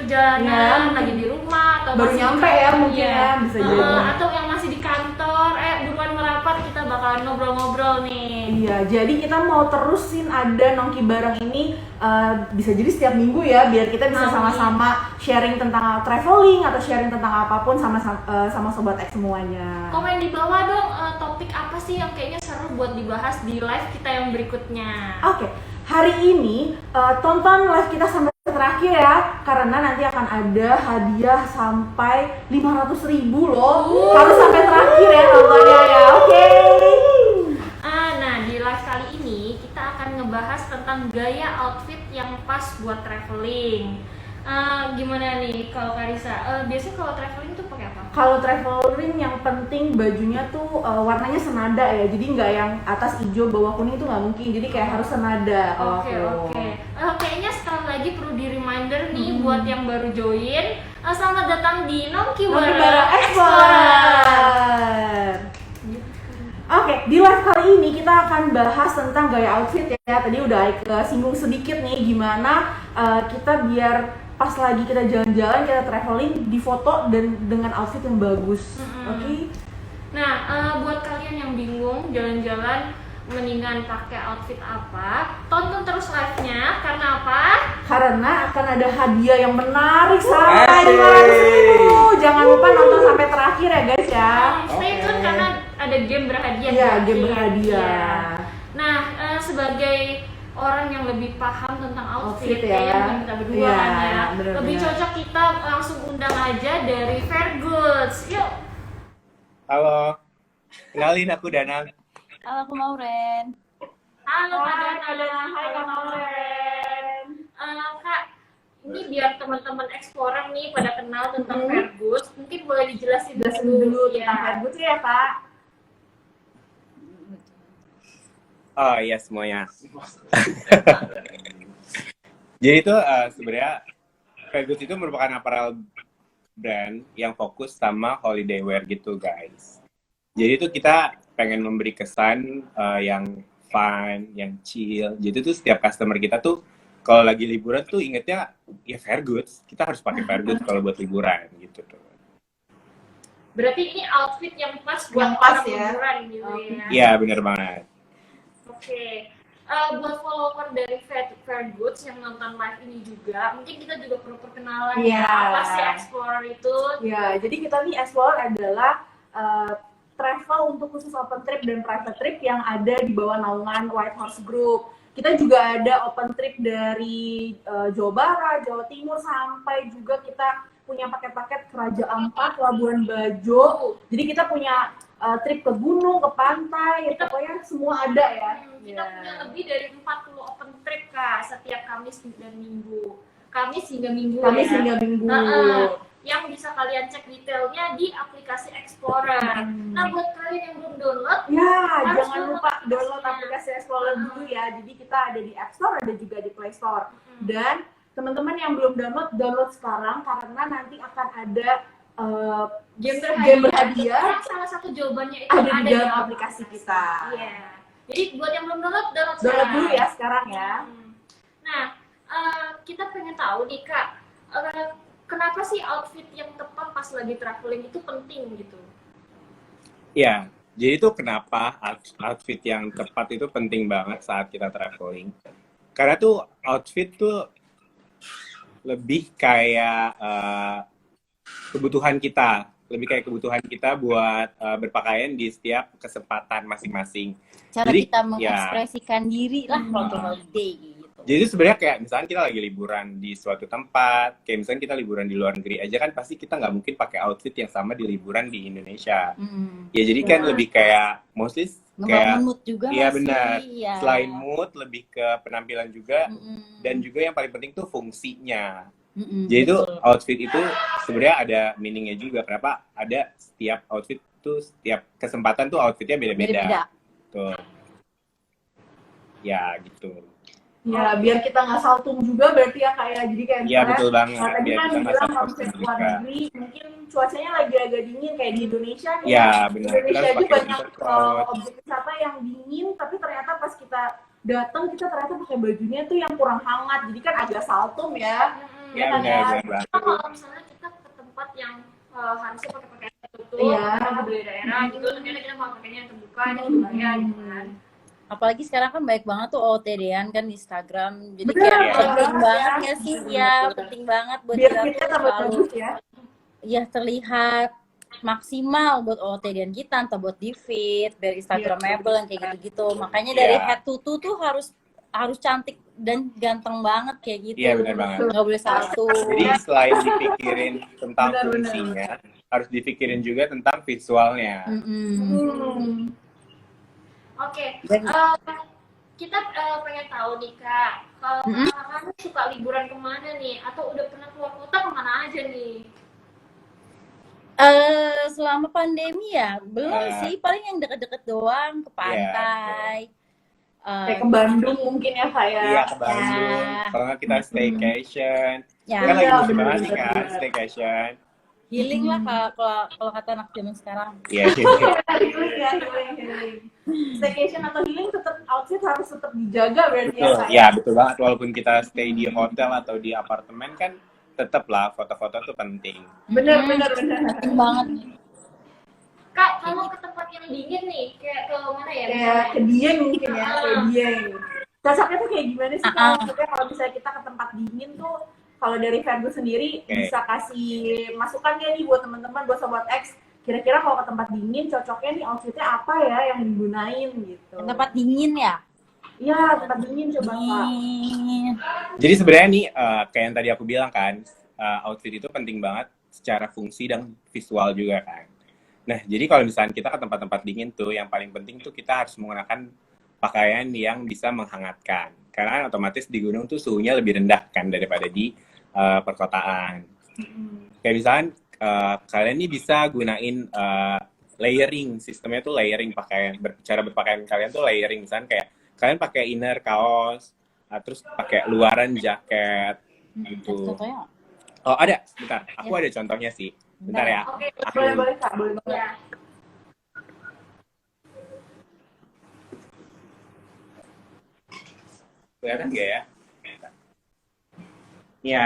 perjalanan, lagi di rumah atau baru masih nyampe ya mungkin ya, bisa jadi. Atau yang masih di kantor, buruan merapat, kita bakalan ngobrol-ngobrol nih. Iya, jadi kita mau terusin ada Nongki Bareng ini bisa jadi setiap minggu ya, biar kita bisa sama-sama sharing tentang traveling atau sharing tentang apapun sama Sobat X semuanya. Komen di bawah dong, topik apa sih yang kayaknya seru buat dibahas di live kita yang berikutnya. Oke, hari ini tonton live kita sampai terakhir ya, karena nanti akan ada hadiah sampai 500.000 loh. Harus sampai terakhir ya nontonnya ya. Oke. Nah, di live kali ini kita akan ngebahas tentang gaya outfit yang pas buat traveling. Gimana nih kalau Karissa? Biasanya kalau traveling tuh pakai apa? Kalau traveling yang penting bajunya tuh warnanya senada ya, jadi nggak yang atas hijau bawah kuning itu nggak mungkin, jadi kayak harus senada. Oke. Kayaknya sekali lagi perlu di reminder nih buat yang baru join, selamat datang di Nongki Bareng Explorer. Oke, di live kali ini kita akan bahas tentang gaya outfit ya. Tadi udah singgung sedikit nih gimana kita biar pas lagi kita jalan-jalan, kita traveling, difoto dan dengan outfit yang bagus. Oke. Nah, buat kalian yang bingung jalan-jalan mendingan pakai outfit apa, tonton terus live-nya. Karena apa? Karena akan ada hadiah yang menarik sampai 500.000. Jangan lupa nonton sampai terakhir ya guys ya. Stay tune karena ada game berhadiah. Iya, game berhadiah. Nah, sebagai orang yang lebih paham tentang outfit ya, kayaknya kita berdua kan ya. Lebih cocok kita langsung undang aja dari Fair Goods. Yuk. Halo, kenalin aku Danang. Halo, aku Mauren. Halo Kak Danang. Hai Kak Mauren. Kak, ini biar teman-teman Explorer nih pada kenal tentang Fair Goods, mungkin boleh dijelasin dulu tentang Fair Goods ya Kak. Oh iya semuanya. Jadi itu sebenarnya Fair Goods itu merupakan apparel brand yang fokus sama holiday wear gitu guys. Jadi itu kita pengen memberi kesan yang fun, yang chill. Jadi tuh setiap customer kita tuh kalau lagi liburan tuh ingetnya ya Fair Goods. Kita harus pakai Fair Goods kalau buat liburan gitu tuh. Berarti ini outfit yang pas buat liburan gitu ya? Iya bener banget. Oke. Buat follower dari Fair Goods yang nonton live ini juga, mungkin kita juga perlu perkenalan ya, apa sih Explorer itu? Ya, jadi kita nih Explorer adalah travel untuk khusus open trip dan private trip yang ada di bawah naungan White Horse Group. Kita juga ada open trip dari Jawa Barat, Jawa Timur, sampai juga kita punya paket-paket ke Raja Ampat, Labuan Bajo. Jadi kita punya trip ke gunung, ke pantai, ya, pokoknya semua ada ya. Kita punya lebih dari 40 open trip Kak, setiap Kamis dan Minggu. Kamis hingga Minggu. Yang bisa kalian cek detailnya di aplikasi Explorer. Nah, buat kalian yang belum download, jangan lupa download aplikasi Explorer dulu ya. Jadi kita ada di App Store, ada juga di Play Store. Dan teman-teman yang belum download sekarang karena nanti akan ada game berhadiah. Salah satu jawabannya itu ada di dalam aplikasi kita. Iya. Jadi buat yang belum download dulu ya sekarang ya. Nah, kita pengen tahu nih Kak, kenapa sih outfit yang tepat pas lagi traveling itu penting gitu? Ya, jadi itu kenapa outfit yang tepat itu penting banget saat kita traveling. Karena tuh outfit tuh lebih kayak kebutuhan kita buat berpakaian di setiap kesempatan masing-masing. Cara jadi, kita mengekspresikan diri lah waktu holiday gitu. Jadi sebenarnya kayak misalnya kita lagi liburan di suatu tempat, kayak misalnya kita liburan di luar negeri aja kan pasti kita nggak mungkin pakai outfit yang sama di liburan di Indonesia. Ya jadi kan lebih kayak mostly kayak mood juga. Iya benar. Ya. Selain mood lebih ke penampilan juga dan juga yang paling penting tuh fungsinya. Jadi itu outfit itu sebenarnya ada meaningnya juga. Kenapa ada setiap outfit tuh setiap kesempatan tuh outfitnya beda-beda. Tuh. Ya gitu. Ya biar kita nggak saltung juga berarti ya kayak jadi kayak. Iya betul banget. Tadi kan bilang kalau misalnya luar negeri mungkin cuacanya lagi agak dingin kayak di Indonesia nih. Iya benar. Indonesia aja banyak objek wisata yang dingin tapi ternyata pas kita datang kita ternyata pakai bajunya tuh yang kurang hangat jadi kan agak saltum ya. Ya benar banget. Kalau misalnya kita ke tempat yang harusnya pakai pakaian tertutup, Iya. di daerah gitu, ternyata kita mau pakainya yang terbuka, itu bahaya gitu kan. Apalagi sekarang kan banyak banget tuh OOTD-an kan di Instagram. Jadi Bener, kayak bener penting banget banget ya. nggak sih? Ya, penting banget buat Biar kita kita tuh tambah selalu bagus ya. ya terlihat maksimal buat OOTD-an kita, entah buat di feed, biar Instagramable yang kayak gitu-gitu. Makanya dari Iya. head to toe tuh harus cantik dan ganteng banget kayak gitu. Iya benar banget. Nggak boleh satu. Jadi selain dipikirin tentang Benar, benar. fungsinya, harus dipikirin juga tentang visualnya. Oke, Dan- kita pengen tahu nih Kak, kalau kakak suka liburan kemana nih? Atau udah pernah keluar kota kemana aja nih? Selama pandemi ya belum sih, paling yang deket-deket doang ke pantai. Kayak ke Bandung mungkin ya kayak. Iya ke Bandung. Kalau nggak kita staycation. Ya, Kan lagi musim bener, banget nih bener, kan bener. staycation. healing lah kalau kata anak zaman sekarang. Iya. Healing. Staycation atau healing tetap outfit harus tetap dijaga berarti ya Betul. Kak? Ya betul banget. Walaupun kita stay di hotel atau di apartemen kan tetap lah foto-foto tuh penting. Bener. Penting banget. Kak, kalau ke tempat yang dingin nih, kayak ke mana ya? Kayak ke Dieng mungkin ya, kayak Dieng. Cocoknya tuh kayak gimana sih Kak? Maksudnya kalau misalnya kita ke tempat dingin tuh, kalau dari Fergus sendiri bisa kasih masukan ya nih buat teman-teman, buat sobat X. Kira-kira kalau ke tempat dingin cocoknya nih outfitnya apa ya yang digunain gitu? Tempat dingin ya. Iya, tempat dingin coba Kak. Jadi sebenarnya nih kayak yang tadi aku bilang kan, outfit itu penting banget secara fungsi dan visual juga kan. Nah, jadi kalau misalnya kita ke tempat-tempat dingin tuh, yang paling penting tuh kita harus menggunakan pakaian yang bisa menghangatkan. Karena otomatis di gunung tuh suhunya lebih rendah kan daripada di perkotaan. Kayak misalnya kalian nih bisa gunain layering, sistemnya tuh layering pakaian. Cara berpakaian kalian tuh layering, misalnya kayak kalian pakai inner kaos, terus pakai luaran jaket gitu. Contohnya? Oh ada, bentar. Aku ada contohnya sih. Bentar ya. Oke, Boleh Kak, boleh banget. ya. Kelihatan nggak ya? Iya,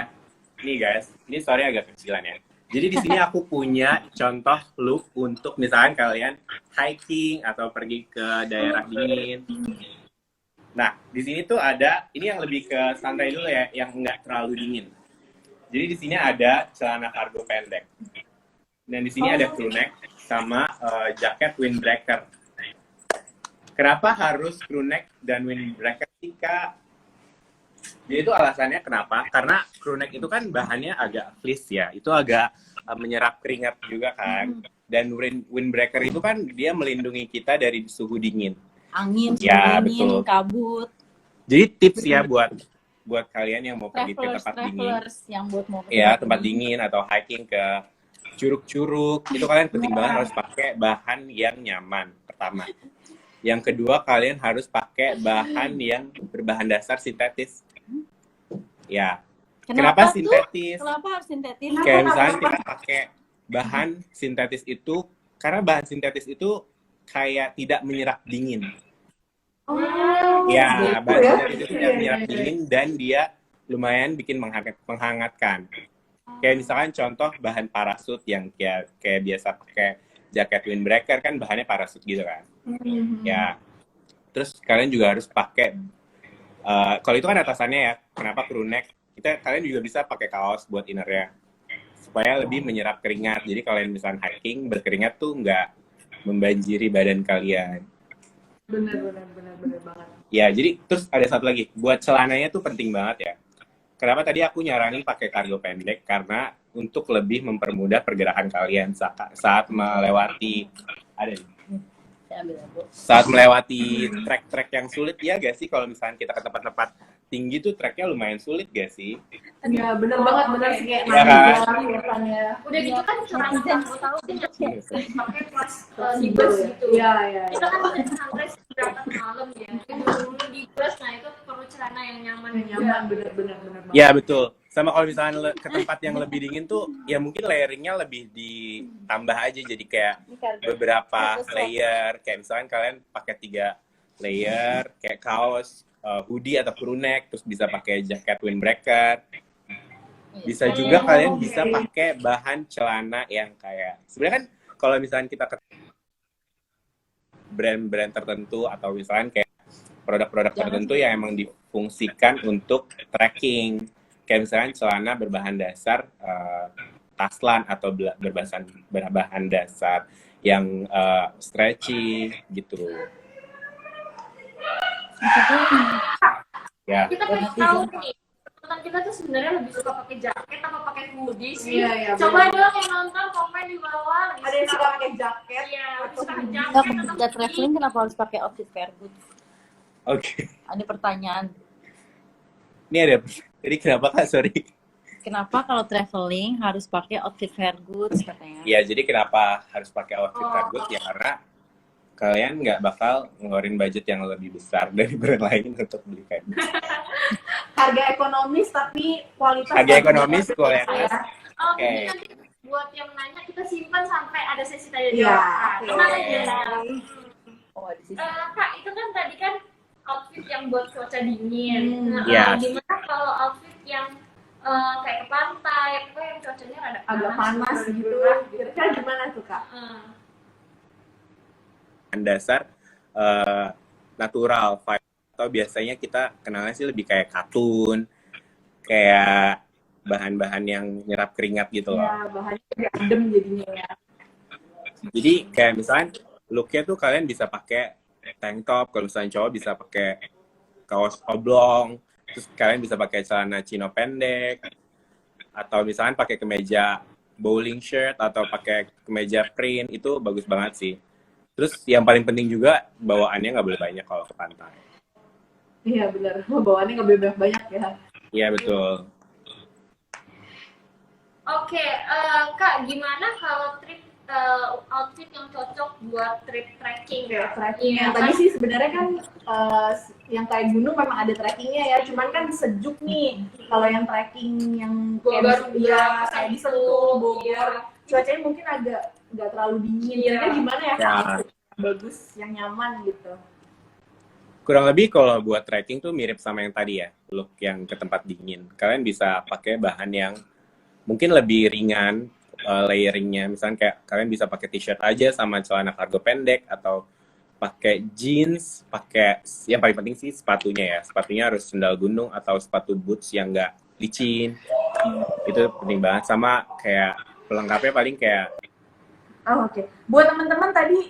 nih guys, ini story agak kecilan ya. Jadi di sini aku punya contoh look untuk misalkan kalian hiking atau pergi ke daerah dingin. Nah, di sini tuh ada, ini yang lebih ke santai dulu ya, yang nggak terlalu dingin. Jadi di sini ada celana cargo pendek. Dan di sini ada crew neck sama jaket windbreaker. Kenapa harus crew neck dan windbreaker sih, Kak? Jadi itu alasannya kenapa? Karena crew neck itu kan bahannya agak fleece ya. Itu agak menyerap keringat juga kan. Dan windbreaker itu kan dia melindungi kita dari suhu dingin. Angin, Ya, dingin, betul. kabut. Jadi tips ya buat kalian yang mau pergi ke tempat dingin. Yang buat mau ke Ya, tempat dingin atau hiking ke curug-curug. Itu kalian penting banget harus pakai bahan yang nyaman. Pertama. Yang kedua, kalian harus pakai bahan yang berbahan dasar sintetis. Ya. Kenapa sintetis? Kenapa harus sintetis? Kayak misalnya kita pakai bahan sintetis itu, karena bahan sintetis itu kayak tidak menyerap dingin. Ya, bahan sintetis itu tidak menyerap dingin dan dia lumayan bikin menghangatkan. Kayak misalkan contoh bahan parasut yang kayak biasa pakai jaket windbreaker kan bahannya parasut gitu kan. Ya. Terus kalian juga harus pakai kalau itu kan atasannya ya. Kenapa crew neck? Kalian juga bisa pakai kaos buat innernya supaya lebih menyerap keringat. Jadi kalian misalnya hiking berkeringat tuh nggak membanjiri badan kalian. Bener banget. Ya, jadi terus ada satu lagi. Buat celananya tuh penting banget ya. Kenapa tadi aku nyaranin pakai cargo pendek? Karena untuk lebih mempermudah pergerakan kalian saat melewati saat melewati trek-trek yang sulit ya gak sih? Kalau misalnya kita ke tempat-tempat tinggi tuh treknya lumayan sulit gak sih? Ya bener banget, bener sih kayak ya kan? Udah gitu kan celana tahu pakai pas di bus gitu. Iya. Kita kan udah sunrise berangkat malam ya. Dulu di bus, nah itu perlu celana yang nyaman. Bener banget. Ya betul. Sama kalau misalnya ke tempat yang lebih dingin tuh, ya mungkin layering-nya lebih ditambah aja jadi kayak beberapa layer. Kayak misalkan kalian pakai 3 layer, kayak kaos, hoodie atau crew neck, terus bisa pakai jaket windbreaker. Bisa juga kalian bisa pakai bahan celana yang kayak sebenarnya kan kalau misalnya kita ke brand-brand tertentu atau misalnya kayak produk-produk tertentu yang emang difungsikan untuk trekking, kayak misalnya celana berbahan dasar taslan atau berbahan dasar yang stretchy gitu. Ya. Kita pengen tahu nih, teman kita tuh sebenarnya lebih suka pakai jaket atau pakai hoodie sih? Iya, Coba dong yang nonton komen di bawah. Ada yang suka pakai jaket. Iya, lebih suka pakai Kita jaket atau kita traveling kenapa harus pakai outfit fair goods? Oke. Ada pertanyaan. Ini ada. Jadi kenapa Kak? Sorry. Kenapa kalau traveling harus pakai outfit fair goods katanya? Ya, jadi kenapa harus pakai outfit bagus? Ya karena kalian nggak bakal ngeluarin budget yang lebih besar dari brand lain untuk beli kain. Harga ekonomis tapi kualitas. Harga ekonomis, kualitas. Oh, Oke. ini nanti buat yang nanya kita simpan sampai ada sesi tanya Iya. jawab. Tenang aja. Oh, di sini. Kak, itu kan tadi kan outfit yang buat cuaca dingin. Yes. Gimana kalau outfit yang kayak ke pantai, apa yang cuacanya rada Agak panas gitu. Kira-kira gimana tuh, Kak? Dasar natural vibe atau biasanya kita kenalnya sih lebih kayak katun, kayak bahan-bahan yang nyerap keringat gitu loh. Ya, bahannya agak adem jadinya ya. Jadi kayak misalnya looknya tuh kalian bisa pakai tank top, kalau misalnya cowok bisa pakai kaos oblong, terus kalian bisa pakai celana chino pendek, atau misalnya pakai kemeja bowling shirt atau pakai kemeja print, itu bagus banget sih. Terus yang paling penting juga bawaannya nggak boleh banyak kalau ke pantai. Iya benar, bawaannya nggak boleh banyak ya. Iya betul. Oke, Kak, gimana kalau trip outfit yang cocok buat trip trekking? Ya, trekking. Iya, Yang tadi sih sebenarnya kan yang kayak gunung memang ada trekkingnya ya, cuman kan sejuk nih. Kalau yang trekking yang Bogor, ya Bogor, kayak di Sentul, Bogor, iya. cuacanya mungkin agak nggak terlalu dingin. Iya. Kira-kira gimana ya? Ya. Bagus, yang nyaman gitu. Kurang lebih kalau buat trekking tuh mirip sama yang tadi ya, look yang ke tempat dingin. Kalian bisa pakai bahan yang mungkin lebih ringan layering-nya. Misalnya kayak kalian bisa pakai t-shirt aja sama celana cargo pendek atau pakai jeans, pakai yang paling penting sih sepatunya ya. Sepatunya harus sendal gunung atau sepatu boots yang nggak licin. Itu penting banget, sama kayak pelengkapnya paling kayak Oh, oke. Buat teman-teman tadi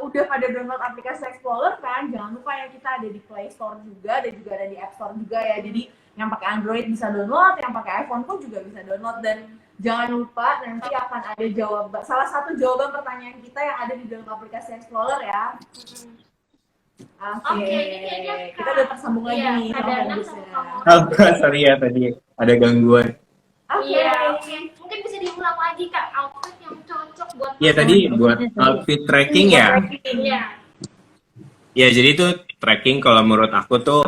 udah pada download aplikasi Explorer kan, jangan lupa ya kita ada di Play Store juga, dan juga ada di App Store juga ya. Jadi yang pakai Android bisa download, yang pakai iPhone pun juga bisa download. Dan jangan lupa nanti akan ada salah satu jawaban pertanyaan kita yang ada di dalam aplikasi Explorer ya. Oke, Oke, ini kayaknya kita udah tersambung lagi iya, nih ada sama Anam Hendusnya. sama Kamu. sorry ya tadi ada gangguan. Iya, mungkin bisa diulang lagi Kak, outfit yang cocok buat Iya tadi buat outfit trekking ya. Iya. Ya jadi itu trekking kalau menurut aku tuh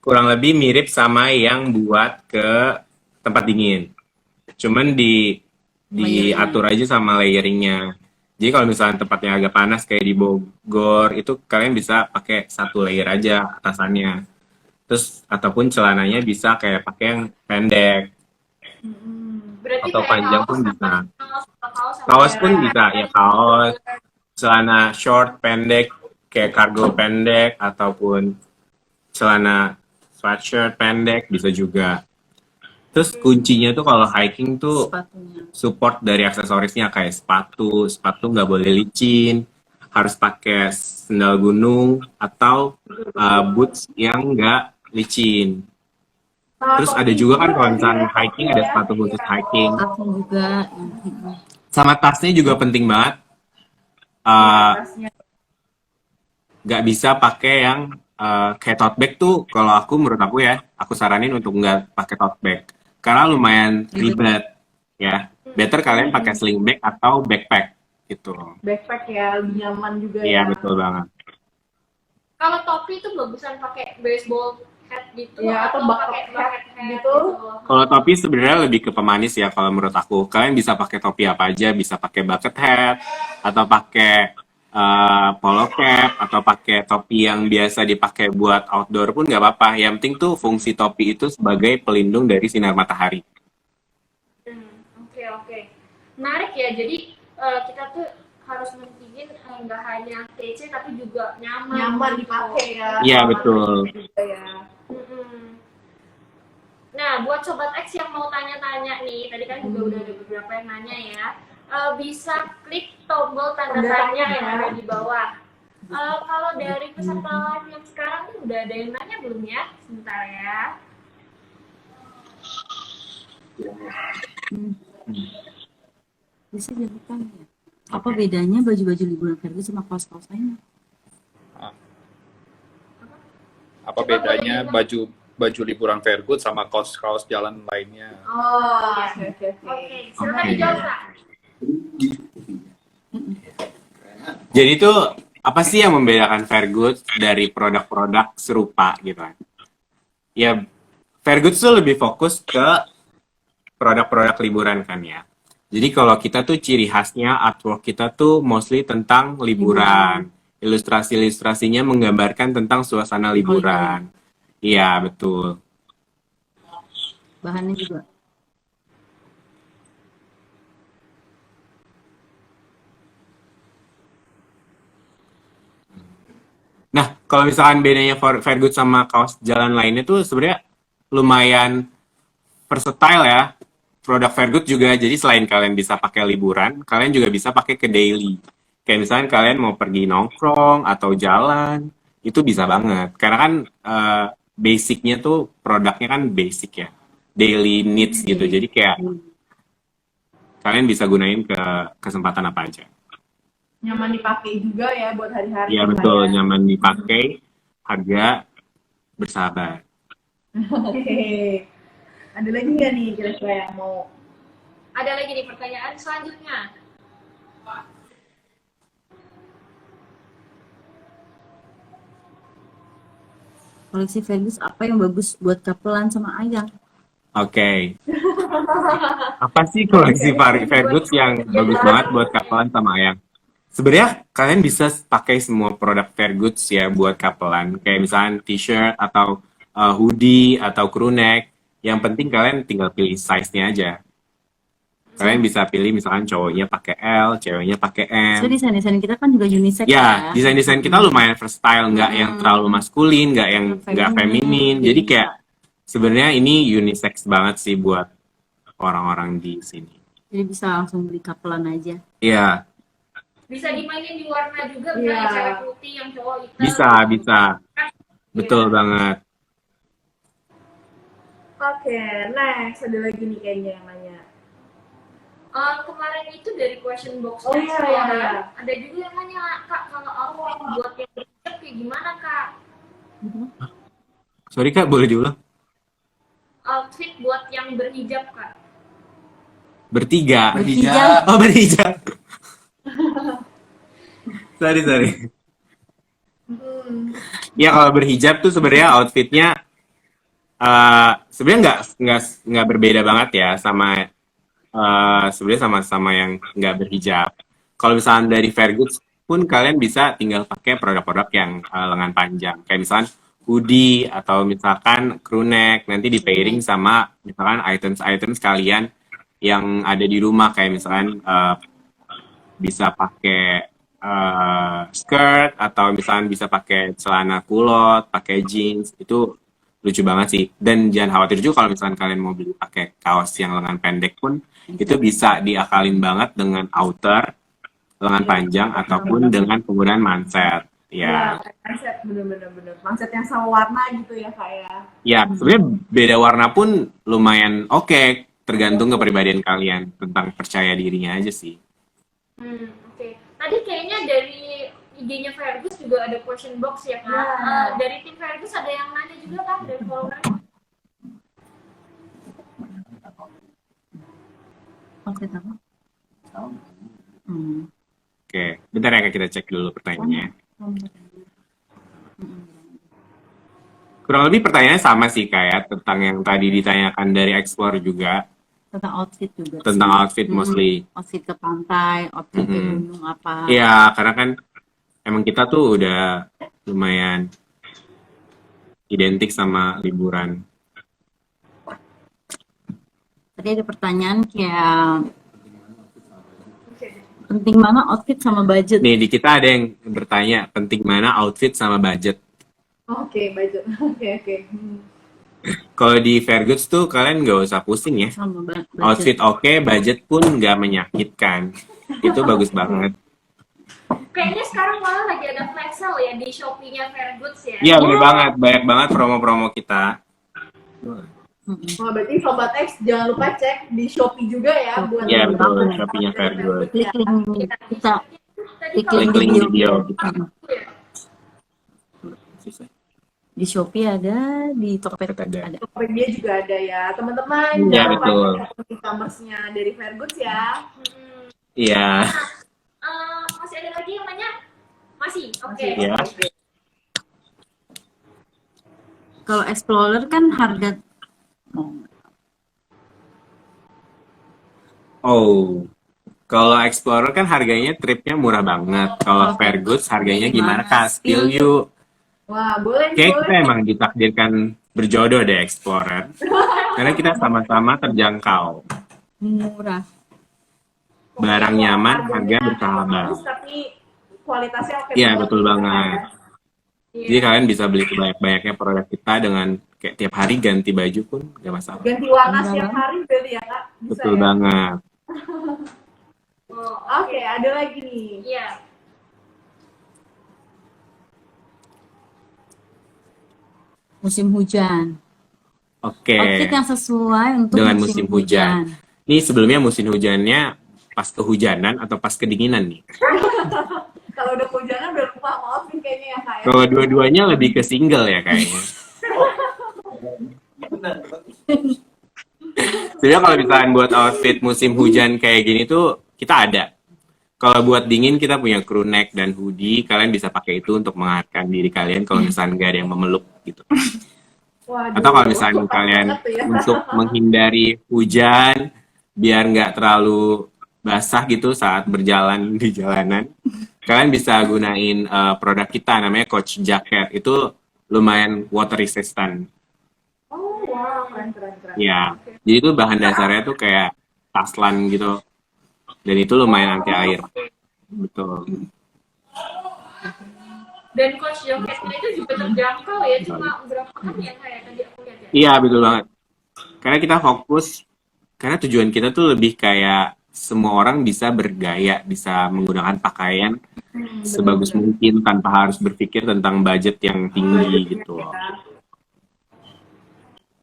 kurang lebih mirip sama yang buat ke tempat dingin. Cuman diatur aja sama layeringnya. Jadi kalau misalnya tempatnya agak panas kayak di Bogor, itu kalian bisa pakai satu layer aja atasannya. Terus ataupun celananya bisa kayak pakai yang pendek Berarti atau kayak panjang kaos pun sama- bisa. kaos sama Kaos pun celana. bisa ya, kaos, celana short pendek kayak cargo pendek ataupun celana sweatshirt pendek bisa juga. Terus kuncinya tuh kalau hiking tuh Sepatunya. support dari aksesorisnya kayak sepatu nggak boleh licin, harus pakai sendal gunung atau boots yang nggak licin. Terus ada juga kan kalau misalnya hiking ada sepatu khusus hiking. Aku juga. Sama tasnya juga penting banget. Nggak bisa pakai yang kayak tote bag tuh, kalau menurut aku ya, aku saranin untuk nggak pakai tote bag. Karena lumayan ribet ya. Better kalian pakai sling bag atau backpack gitu. Backpack ya, lebih nyaman juga Iya ya. betul banget. Kalau topi itu bagusan pakai baseball hat gitu Ya, atau pakai bucket hat hat gitu. Kalau topi sebenarnya lebih ke pemanis ya kalau menurut aku. Kalian bisa pakai topi apa aja, bisa pakai bucket hat atau pakai polo cap atau pakai topi yang biasa dipakai buat outdoor pun nggak apa-apa. Yang penting tuh fungsi topi itu sebagai pelindung dari sinar matahari. oke. Menarik ya. Jadi kita tuh harus mentingin nggak hanya TC tapi juga Nyaman dipakai ya. Iya, Nyaman betul. juga ya. Mm-mm. Nah, buat Sobat X yang mau tanya-tanya nih, tadi kan juga udah ada beberapa yang nanya ya, bisa klik tombol tanda tanya yang ada di bawah. Kalau dari peserta live yang sekarang nih udah ada yang nanya belum ya? Sebentar ya. Bisa jadi tanya. Apa bedanya baju-baju liburan Fergus sama kaos-kaos lainnya? Apa bedanya baju liburan Fairgood sama kaos jalan lainnya? Oh, oke. Oke, silakan dijawab Kak. Jadi tuh apa sih yang membedakan Fairgood dari produk-produk serupa gitu kan? Ya, Fairgood tuh lebih fokus ke produk-produk liburan kan ya. Jadi kalau kita tuh ciri khasnya artwork kita tuh mostly tentang liburan. Ilustrasi-ilustrasinya menggambarkan tentang suasana liburan. Iya, betul. Bahannya juga. Nah, kalau misalkan bedanya Fairgood sama kaos jalan lainnya tuh sebenarnya lumayan versatile ya. Produk Fairgood juga, jadi selain kalian bisa pakai liburan, kalian juga bisa pakai ke daily. Kayak misalkan kalian mau pergi nongkrong atau jalan, itu bisa banget. Karena kan basicnya tuh, produknya kan basic ya. Daily needs gitu. Jadi kayak kalian bisa gunain ke kesempatan apa aja. Nyaman dipakai juga ya buat hari-hari. Iya betul, nyaman dipakai, harga bersahabat. Oke. Ada lagi nggak nih kira-kira yang mau? Ada lagi nih pertanyaan selanjutnya. Koleksi Fergus apa yang bagus buat kapelan sama ayang? Oke. Apa sih koleksi Fairgood yang bagus banget buat kapelan sama ayang? Sebenarnya kalian bisa pakai semua produk Fairgood ya buat kapelan. Kayak misalnya t-shirt atau hoodie atau crew neck. Yang penting kalian tinggal pilih size-nya aja. Kalian bisa pilih misalkan cowoknya pakai L, ceweknya pakai M. So desain-desain kita kan juga unisex Ya, desain-desain kita lumayan versatile, nggak yang terlalu maskulin, nggak feminin. Jadi kayak sebenarnya ini unisex banget sih buat orang-orang di sini. Jadi bisa langsung beli kapelan aja. Iya, Bisa dimainin di warna juga, misalnya cewek putih, yang cowok hitam. bisa. Betul banget. Oke, next ada lagi nih kayaknya yang nanya. Kemarin itu dari question box Oh, iya. ada juga yang nanya, Kak, kalau outfit buat yang berhijab kayak gimana, Kak? Sorry Kak, boleh diulang? Outfit buat yang berhijab, Kak. Bertiga. Berhijab. Oh, berhijab. Sorry. Ya kalau berhijab tuh sebenarnya outfitnya sebenarnya nggak berbeda banget ya sama sebenarnya sama-sama yang nggak berhijab. Kalau misalnya dari Fairgood pun kalian bisa tinggal pakai produk-produk yang lengan panjang, kayak misalkan hoodie atau misalkan crew neck, nanti di pairing sama misalkan items kalian yang ada di rumah, kayak misalkan bisa pakai skirt atau misalkan bisa pakai celana kulot, pakai jeans, itu lucu banget sih. Dan jangan khawatir juga kalau misalkan kalian mau beli pakai kaos yang lengan pendek pun itu bisa diakalin banget dengan outer lengan panjang ataupun dengan penggunaan manset. Ya. Manset bener. Manset yang sama warna gitu ya Kak ya. Ya, sebenarnya beda warna pun lumayan oke, tergantung kepribadian kalian, tentang percaya dirinya aja sih. Oke. Tadi kayaknya dari IG-nya Fergus juga ada question box ya, Kak. Dari tim Fergus ada yang nanya juga, Kak, dari follower. Outfit apa? Oke, bentar ya Kak, kita cek dulu pertanyaannya. Kurang lebih pertanyaannya sama sih kayak tentang yang tadi ditanyakan dari Explore juga. Tentang outfit juga. Tentang outfit mostly. Outfit ke pantai, outfit ke gunung apa. Iya, karena kan emang kita tuh udah lumayan identik sama liburan. Tadi ada pertanyaan kayak penting mana outfit sama budget. Nih di kita ada yang bertanya penting mana outfit sama budget. Oke, budget. Oke. Kalau di Fairgoods tuh kalian nggak usah pusing ya. Sama budget. Outfit oke, budget pun nggak menyakitkan. Itu bagus banget. Kayaknya sekarang malah lagi ada flash sale ya di Shopee-nya Fairgoods ya. Iya bener banget, banyak banget promo-promo kita. Wah, berarti Sobat X jangan lupa cek di Shopee juga ya buat Iya betul, teman-teman. Shopee-nya Fairgoods. Klik link kita. Tadi Klik kalau link video. video. ya, Di Shopee ada, di Tokopedia ada. Tokopedia juga ada ya. Teman-teman Iya, jangan lupa betul. cek e-commerce-nya dari Fairgoods ya. Iya. masih ada lagi yang nanya? Masih, oke. Iya. Kalau Explorer kan harga Oh, kalau Explorer kan harganya tripnya murah banget. Kalau Fairgoods harganya gimana Kak? Spill yuk. Wah, boleh Kayak kita boleh. emang ditakdirkan berjodoh deh Explorer. Karena kita sama-sama terjangkau. murah. Barang nyaman, harga Harganya bersahabat. bagus, tapi kualitasnya oke. Iya, banget. betul banget. Jadi kalian bisa beli sebanyak-banyaknya produk kita dengan kayak tiap hari ganti baju pun gak masalah. Ganti warna setiap hari berarti ya Kak? Bisa Betul ya? banget. Oh, Oke, ada lagi nih. Iya. Musim hujan. Oke. Outfit yang sesuai untuk Dengan musim hujan. Ini sebelumnya musim hujannya pas kehujanan atau pas kedinginan nih. Kalau udah kehujanan udah lupa maaf nih kayaknya ya Kak ya. Kalau dua-duanya lebih ke single ya kayaknya. Sebenarnya kalau misalkan buat outfit musim hujan kayak gini tuh kita ada. Kalau buat dingin kita punya crew neck dan hoodie. Kalian bisa pakai itu untuk menghangatkan diri kalian kalau misalkan nggak ada yang memeluk gitu. Waduh, Atau kalau misalkan pas kalian banget tuh ya. untuk menghindari hujan biar nggak terlalu basah gitu saat berjalan di jalanan, kalian bisa gunain produk kita namanya Coach Jacket. Itu lumayan water resistant. Oh, wow, keren. Ya, jadi itu bahan dasarnya tuh kayak taslan gitu. Dan itu lumayan anti air. Betul. Dan coach jacketnya itu juga terjangkau ya, cuma berapa kan ya kayak tadi aku lihat ya. Iya, betul banget. Karena kita fokus, karena tujuan kita tuh lebih kayak semua orang bisa bergaya, bisa menggunakan pakaian sebagus mungkin tanpa harus berpikir tentang budget yang tinggi gitu.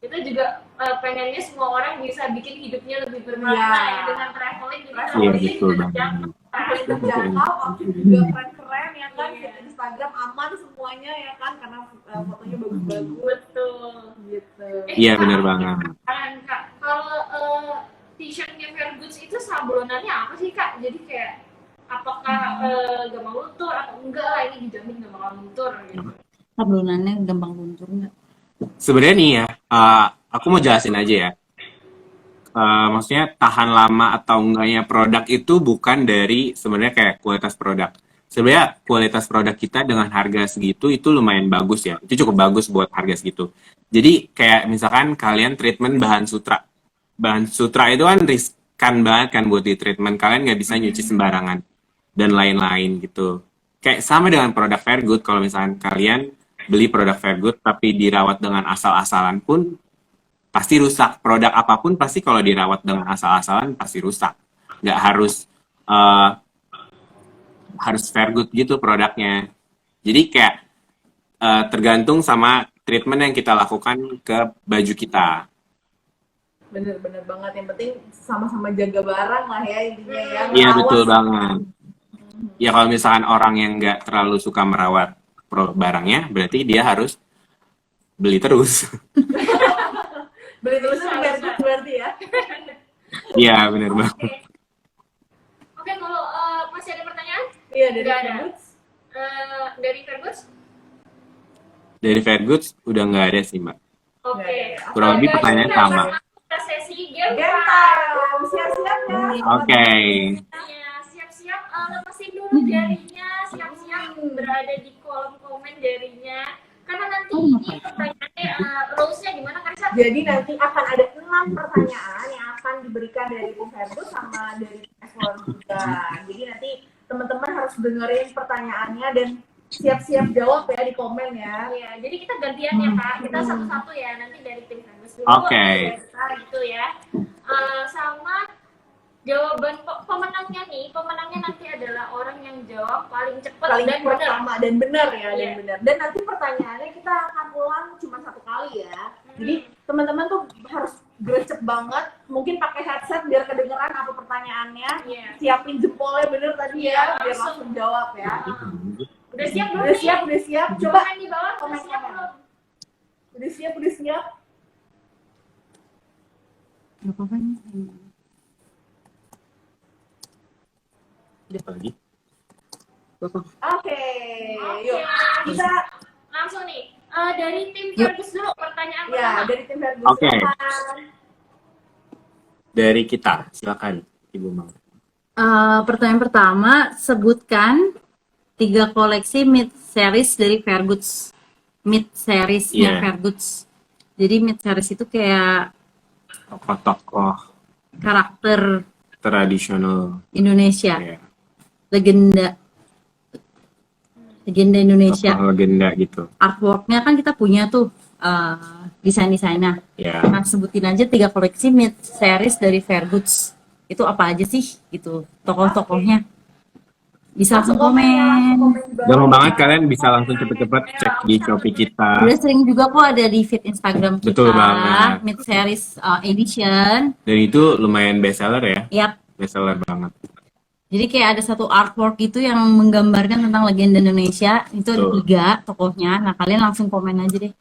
Kita juga pengennya semua orang bisa bikin hidupnya lebih bermakna Iya. ya dengan traveling. Jadi Iya, traveling betul juga banget. terjangkau. Paling terjangkau, outfit juga keren-keren ya kan. Fit Instagram aman semuanya ya kan, karena fotonya bagus-bagus Betul. gitu. Iya, benar banget. Kak, kalau t-shirtnya Fairgoods itu sablonannya apa sih Kak? Jadi kayak apakah gampang luntur atau enggak lah, ini dijamin gak bakal luntur gitu. Sablonannya gampang luntur nggak? Sebenarnya nih ya, aku mau jelasin aja ya. Maksudnya tahan lama atau enggaknya produk itu bukan dari sebenarnya kayak kualitas produk. Sebenarnya kualitas produk kita dengan harga segitu itu lumayan bagus ya. Itu cukup bagus buat harga segitu. Jadi kayak misalkan kalian treatment bahan sutra. Bahan sutra itu kan riskan banget kan buat di treatment. Kalian nggak bisa nyuci sembarangan dan lain-lain gitu. Kayak sama dengan produk Fairgood. Kalau misalkan kalian beli produk Fairgood tapi dirawat dengan asal-asalan pun pasti rusak. Produk apapun pasti kalau dirawat dengan asal-asalan pasti rusak. Nggak harus Fairgood gitu produknya. Jadi kayak tergantung sama treatment yang kita lakukan ke baju kita. Bener-bener banget, yang penting sama-sama jaga barang lah ya intinya ya. Iya, Ngawas. betul banget. Ya kalau misalkan orang yang nggak terlalu suka merawat barangnya, berarti dia harus beli terus. Beli terus Fairgood berarti ya. Iya, benar banget. Oke, kalau masih ada pertanyaan Iya, dari Nggak ada. Fairgood. Dari Fairgoods? Dari Fairgoods udah nggak ada sih, Mbak. Oke. Kurang lebih pertanyaan sama. Kita sesi game Game time. time, siap-siap ya. Oke. Ya, siap-siap lepasin dulu jarinya, siap-siap berada di kolom komen jarinya. Karena nanti ini pertanyaannya rules-nya gimana Karisa? Jadi nanti akan ada 6 pertanyaan yang akan diberikan dari tim Verbus sama dari tim Explorer juga. Jadi nanti teman-teman harus dengerin pertanyaannya dan siap-siap jawab ya di komen ya. Iya, jadi kita gantian ya Kak, kita satu-satu ya, nanti dari tim Verbus dulu, Oke. dari kita gitu ya. Sama jawaban pemenangnya nanti adalah orang yang jawab paling cepat Paling dan benar. pertama dan benar ya, Iya. dan benar. Dan nanti pertanyaannya kita akan ulang cuma 1 kali ya. Jadi teman-teman tuh harus gercep banget, mungkin pakai headset biar kedengeran apa pertanyaannya. Iya. Siapin jempolnya bener tadi Iya, ya, biar langsung. langsung jawab ya. Udah siap belum? Udah nih? siap, udah siap. Coba Coba di bawah, udah komen, siap komen. belum? Udah siap, udah siap. Nggak apa-apa nih. Apa lagi? Oke, yuk. Oke. Kita Langsung nih, dari tim Yuk. Verbus dulu pertanyaan ya pertama. dari tim Verbus. Oke. silakan. Dari kita, silakan Ibu Mang. Pertanyaan pertama, sebutkan 3 koleksi mid series dari Fairgoods. Mid seriesnya Iya. Fairgoods. Jadi mid series itu kayak Tokoh-tokoh karakter tradisional. Indonesia, Ya. legenda Indonesia. Tokoh legenda gitu. Artworknya kan kita punya tuh desain-desainnya. Ya. Nah, sebutin aja 3 koleksi mid series dari Fairgoods. Itu apa aja sih gitu tokoh-tokohnya? Bisa langsung komen. di bawah. Gampang banget, kalian bisa langsung cepet-cepet cek di Shopee kita. Udah sering juga kok ada di feed Instagram kita. Betul banget. Mid series edition. Dan itu lumayan bestseller ya. Yap. Bestseller banget. Jadi kayak ada satu artwork itu yang menggambarkan tentang legenda Indonesia. Itu ada Betul. 3 tokohnya. Nah, kalian langsung komen aja deh.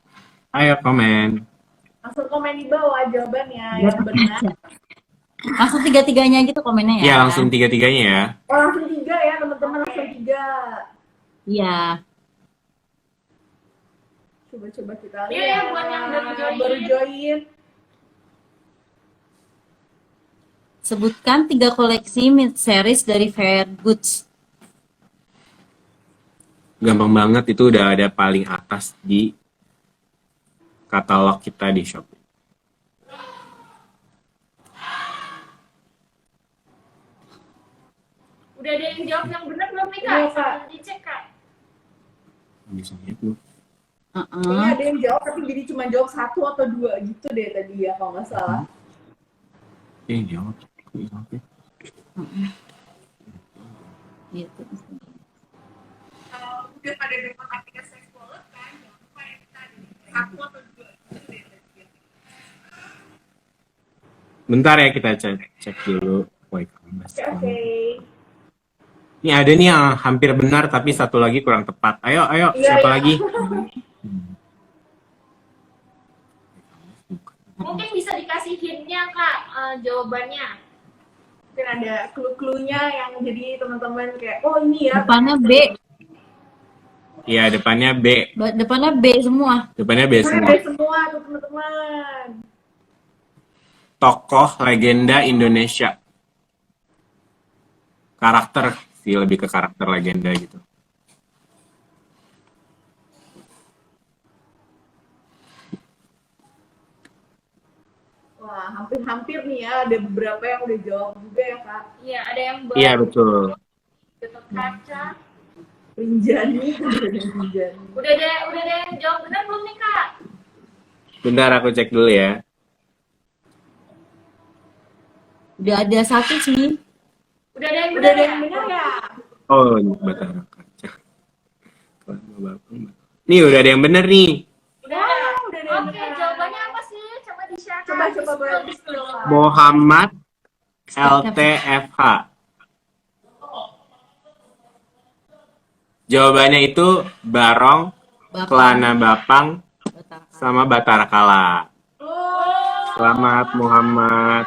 Ayo komen. Langsung komen di bawah jawabannya yang benar. Langsung 3-3-nya gitu komennya ya. Ya, langsung tiga-tiganya ya. Oh, langsung 3 ya teman-teman, langsung 3. Iya. Coba kita lihat. Iya, buat yang baru join. Sebutkan 3 koleksi mid series dari Fairgoods. Gampang banget, itu udah ada paling atas di katalog kita di Shopee. Udah ada yang jawab yang benar belum nih Kak? Iya, Kak. Sambil dicek Kak. Bisa lihat lu. Kayaknya ada yang jawab tapi jadi cuma jawab 1 atau 2 gitu deh tadi ya kalau nggak salah. Jawab. Oke. Gitu. Udah pada dengan aplikasi Explorer kan, jangan lupa ya kita ada 1 atau 2 gitu deh tadi ya. Bentar ya, kita cek dulu. Oke. Ini ada nih yang hampir benar tapi satu lagi kurang tepat. Ayo, Iya, siapa iya. lagi? Mungkin bisa dikasih hint-nya Kak, jawabannya. Mungkin ada clue-cluenya yang jadi teman-teman kayak oh ini ya. Depannya B. Iya, depannya B. Depannya B semua. Depannya B semua. Ada semua tuh teman-teman. Tokoh legenda Indonesia. Karakter sih, lebih ke karakter legenda gitu. Wah, hampir-hampir nih ya, ada beberapa yang udah jawab juga ya Kak. Iya, ada yang baru. Iya, betul. Gatot Kaca. Rinjani, Rinjani. Udah ada yang jawab benar belum nih Kak? Bentar, aku cek dulu ya. Udah ada 1 sih. Udah ada yang Udah benar ada ya? yang benar ya? Oh, ini Batara Kaca. Nih, udah ada yang bener nih. Udah. udah ada yang Oke, benar. jawabannya apa sih? Coba di-share. Coba, Kak. boleh. Di-scroll. Muhammad LTFH. Jawabannya itu Barong, Kelana Bapang, sama Batara Kala. Oh, Selamat Muhammad.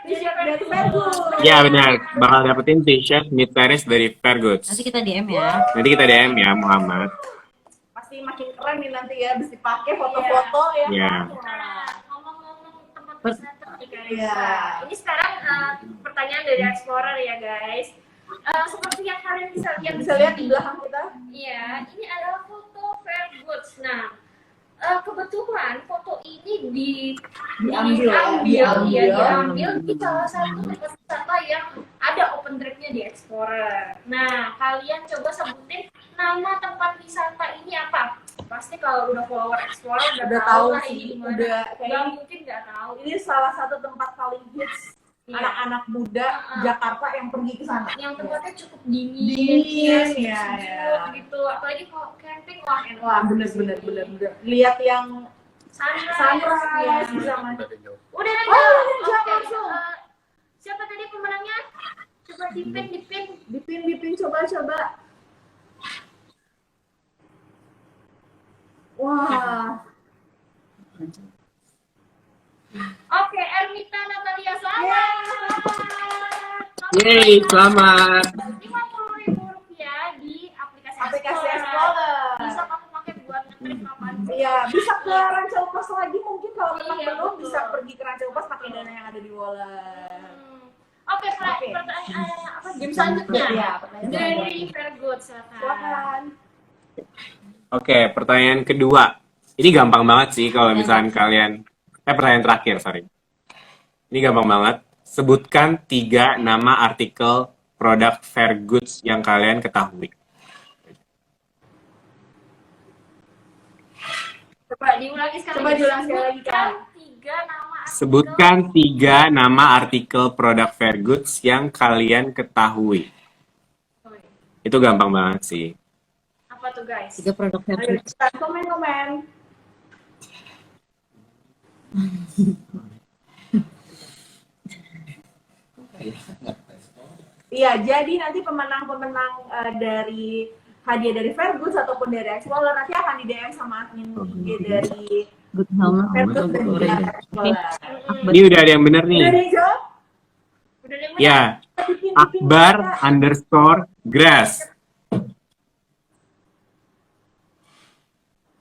t-shirt dari Verbus. Ya benar, bakal dapetin t-shirt mid series dari Fairgoods. Nanti kita DM ya. Nanti kita DM ya Muhammad. Pasti makin keren nih nanti ya, bisa dipakai foto-foto ya. Ya. Nah, ngomong-ngomong tempat Per- wisata nih guys. Iya. Ini sekarang pertanyaan dari Explorer ya guys. Seperti yang kalian bisa lihat Bisa lihat di belakang kita. Iya, ini adalah foto Fairgoods. Nah, kebetulan foto ini Diambil. diambil di salah satu tempat wisata yang ada open trip-nya di Explorer. Nah, kalian coba sebutin nama tempat wisata ini apa? Pasti kalau udah follower Explorer udah Udah tahu tahu lah sih, ini gimana. udah Nggak kayaknya mungkin nggak tahu. ini salah satu tempat paling hits Iya. anak-anak muda Jakarta yang pergi ke sana. Yang tempatnya cukup dingin, Dingin, sejuk, ya. gitu. Apalagi kalau camping wah enak. Wah, bener. Lihat yang Sunrise. sunrise Ya. bisa mas. Udah ada. udah, Oke. langsung. Siapa tadi pemenangnya? Coba dipin. Dipin coba. Wah, Oke, Ermita Natalia selamat. Yeay, selamat. Rp50.000 di aplikasi Explorer. Bisa kamu pakai buat nge-trip kapan? Iya, bisa ke Ranca Upas lagi mungkin kalau memang Iya, belum betul. bisa pergi ke Ranca Upas pakai dana yang ada di wallet. Oke, Oke. pertanyaan apa? Game selanjutnya. Iya, pertanyaan Dari Fairgood, silakan. Silakan. Oke, pertanyaan kedua. Ini gampang banget sih kalau misalkan kalian... pertanyaan terakhir, sorry. Ini gampang banget. Sebutkan 3 nama artikel produk Fairgoods yang kalian ketahui. Coba diulangi sekali. Coba diulang sekali lagi, Kak. Sebutkan 3 nama artikel. Sebutkan 3 nama artikel produk Fairgoods yang kalian ketahui. Itu gampang banget sih. Apa tuh, guys? 3 produk Ayo, Fairgood. komen. Iya, jadi nanti pemenang-pemenang dari hadiah dari Fairgoods ataupun dari Explorer nanti akan di DM sama admin IG dari Good helmet. Fairgoods dan juga Explorer. Ini udah ada yang bener nih. Udah ada yang jawab? Udah deh, Ya, Akbar_Grass.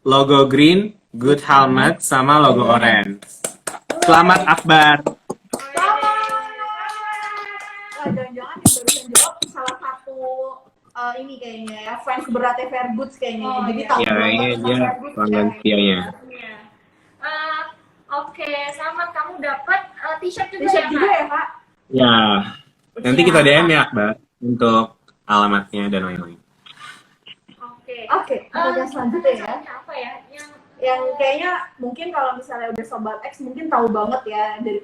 Logo green, good helmet, sama logo orange. Selamat Akbar. Wah, jangan-jangan yang barusan jawab salah satu ini kayaknya ya, fans beratnya Fairgoods kayaknya. Oh, Jadi iya. tahu Ya, banget ini tentang dia Fairgoods pelanggan ya. setianya. Iya. Oke, selamat kamu dapat t-shirt juga T-shirt ya, juga Kak? ya, Kak? Ya, nanti kita DM ya Akbar untuk alamatnya dan lain-lain. Oke. Oke, pertanyaan selanjutnya ya. Pertanyaannya apa ya? Yang kayaknya mungkin kalau misalnya udah Sobat X mungkin tahu banget ya dari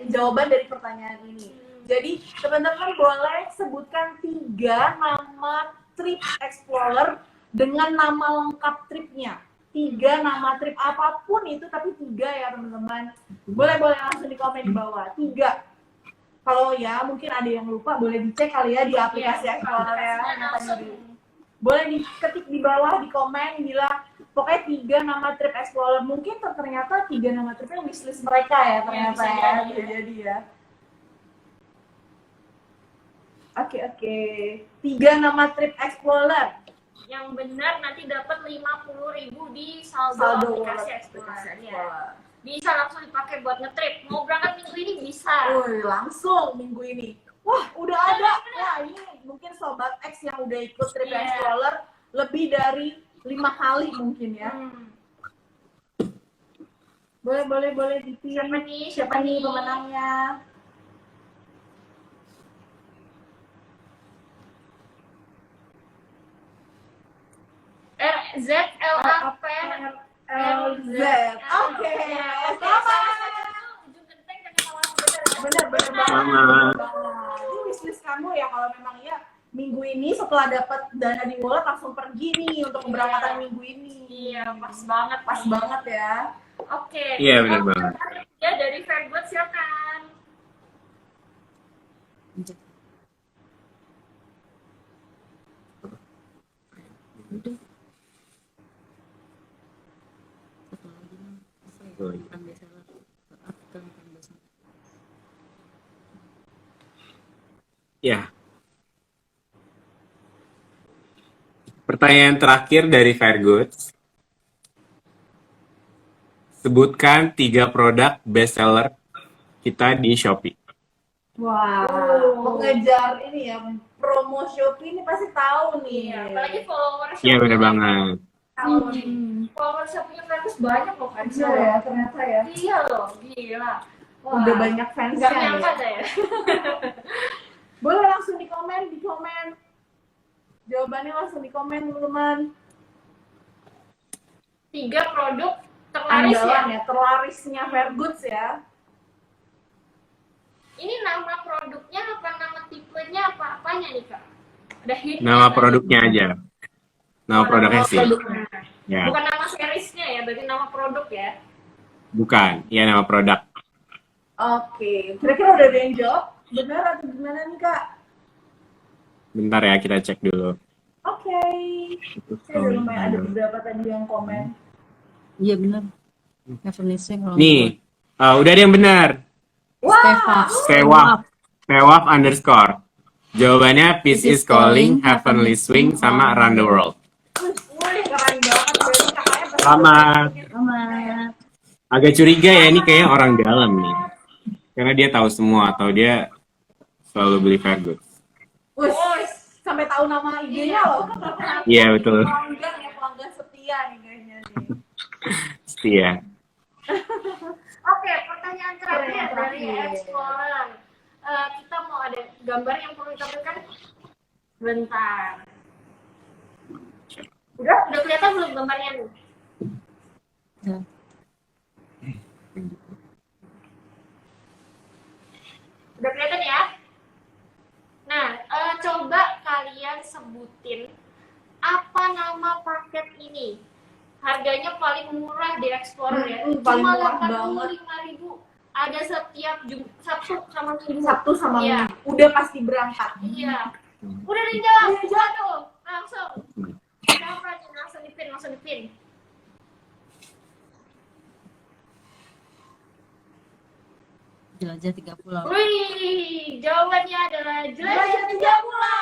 jawaban dari pertanyaan ini. Jadi teman-teman boleh sebutkan 3 nama trip Explorer dengan nama lengkap tripnya. 3 nama trip apapun itu, tapi 3 ya teman-teman. Boleh langsung di komen di bawah. 3. Kalau ya mungkin ada yang lupa, boleh dicek kali ya di aplikasi Explorer ya. Boleh diketik di bawah di komen bilang pokoknya 3 nama trip Explorer. Mungkin ternyata 3 nama tripnya wishlist mereka ya ternyata ya. Bisa jadi ya. Oke. 3 nama trip Explorer. Yang benar nanti dapat 50.000 di saldo Saldo aplikasi wallet Explorer. aplikasi Ya. Explorer. Bisa langsung dipakai buat nge-trip. Mau berangkat minggu ini bisa. Langsung minggu ini. Wah, udah ada. Wah, ini mungkin Sobat X yang udah ikut trip Iya. Explorer lebih dari 5 kali mungkin ya. Boleh dipilih. Siapa nih pemenangnya? RZLAP LZ. Oke. Bener banget. Selamat. Ini wishlist kamu ya kalau memang ya minggu ini setelah dapat dana di wallet langsung pergi nih untuk keberangkatan minggu ini. Iya, pas banget. Pas banget ya. Oke. Iya, benar banget. Ya, dari Fairgood silakan. Ya. Pertanyaan terakhir dari Fairgoods. Sebutkan 3 produk bestseller kita di Shopee. Wah, mengejar ini ya promo Shopee ini pasti tahu nih. Iya, apalagi follower Iya, benar banget. Followers yang punya Vergus banyak loh kan. Iya ya, ternyata ya. Iya loh, gila. Wah, Udah banyak fansnya. nggak nyangka Ya. deh. Boleh langsung di komen. Jawabannya langsung di komen teman-teman. 3 produk terlaris Andalan ya. ya, terlarisnya Vergoods ya. Ini nama produknya apa nama tipenya apa apanya nih kak? Ada hint. Nama produknya aja. Nama produknya sih. Produknya. Ya, Bukan nama seriesnya ya, berarti nama produk ya. bukan. Ya nama produk. Oke, kira-kira udah ada yang jawab? Benar atau gimana nih kak? Bentar ya, kita cek dulu. Oke. Saya udah lumayan ada beberapa tadi yang komen. Iya benar. Heavenly Swing kalau Nih, udah ada yang benar. Wah, Stewaf. Stewaf underscore. Jawabannya Peace is Calling, Heavenly Swing, sama Around the World. wih keren banget. Berarti kakaknya pasti Selamat. Selamat. Agak curiga ya, ini kayaknya orang dalam nih. Karena dia tahu semua, atau dia selalu beli Vergoods. Wih, sampai tahu nama IG-nya loh. Iya, betul. Pelanggan setia nih kayaknya nih. Setia. Oke, pertanyaan terakhir Pertanyaan dari terakhir. Explorer. Kita mau ada gambar yang perlu ditampilkan. Bentar. Udah kelihatan belum gambarnya nih? Ya. Udah kelihatan ya? Nah, coba kalian sebutin apa nama paket ini. Harganya paling murah di Explorer ya. Paling Cuma murah banget. 85.000. Ada setiap Sabtu sama Minggu. Sabtu sama Iya. Minggu. Udah pasti berangkat. Iya. Udah dijawab. Tuh. Langsung. Siapa nih? Langsung dipin. Jelajah 3 pulau. Wih, jawabannya adalah Jelajah 3 Pulau.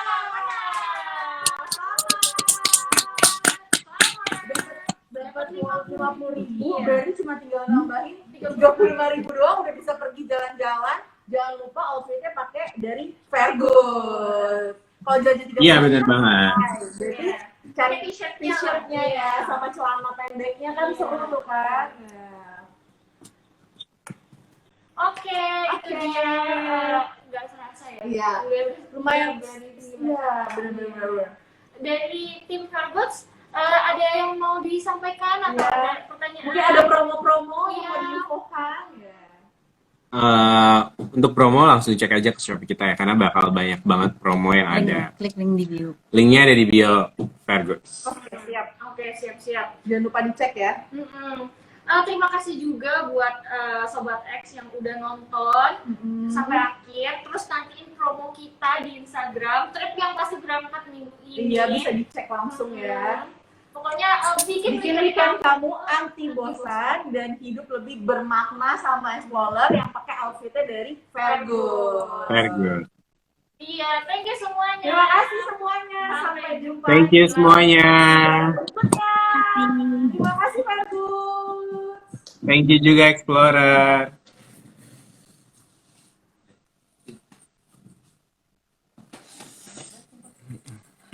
Dapat 50.000, Iya. berarti cuma tinggal nambahin 35.000 doang udah bisa pergi jalan-jalan. Jangan lupa outfitnya pakai dari Vergoods. Kalau jajan 3 Iya, bener banget. Berarti cari T-shirtnya t-shirtnya ya, sama celana pendeknya kan seru tuh kan. Oke, itu dia. Nggak serasa ya. Iya. Lumayan. Dari- Iya, bener-bener. Dari tim Vergoods, ada yang mau disampaikan atau Iya. ada pertanyaan? Mungkin ada promo-promo yang Iya. mau diinfokan. Ya. Untuk promo langsung cek aja ke Shopee kita ya, karena bakal banyak banget promo yang ada. Klik link di bio. Linknya ada di bio Vergoods. Oke, siap. Oke, siap. Jangan lupa dicek ya. Terima kasih juga buat Sobat X yang udah nonton sampai akhir. Terus nantiin promo kita di Instagram. Trip yang pasti berangkat minggu ini. Iya, bisa dicek langsung ya. Pokoknya bikin Bikin kamu anti bosan dan hidup lebih bermakna sama Explorer yang pakai outfitnya dari Vergoods. Vergoods. Iya, thank you semuanya. Terima kasih semuanya. Sampai jumpa. Thank you semuanya. Terima kasih Vergoods. Thank you juga Explorer.